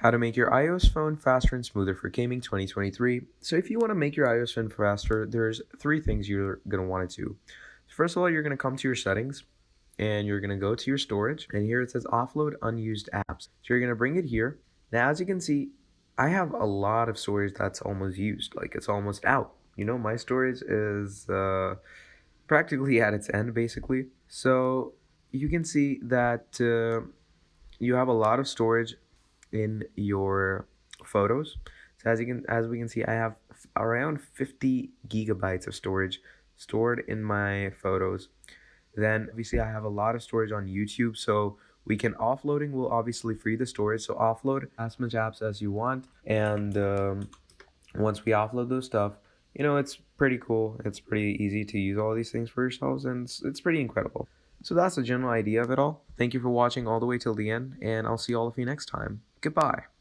How to make your iOS phone faster and smoother for gaming 2023. So if you want to make your iOS phone faster, there's three things you're going to want to do. First of all, you're going to come to your settings and you're going to go to your storage, and here it says offload unused apps. So you're going to bring it here. Now, as you can see, I have a lot of storage that's almost used, like it's almost out. My storage is practically at its end basically. So you can see that you have a lot of storage in your photos. So as we can see, I have around 50 gigabytes of storage stored in my photos. Then obviously I have a lot of storage on YouTube, so offloading will obviously free the storage. So offload as much apps as you want, and once we offload those stuff, it's pretty cool. It's pretty easy to use all these things for yourselves, and it's pretty incredible. So that's the general idea of it all. Thank you for watching all the way till the end, and I'll see all of you next time. Goodbye.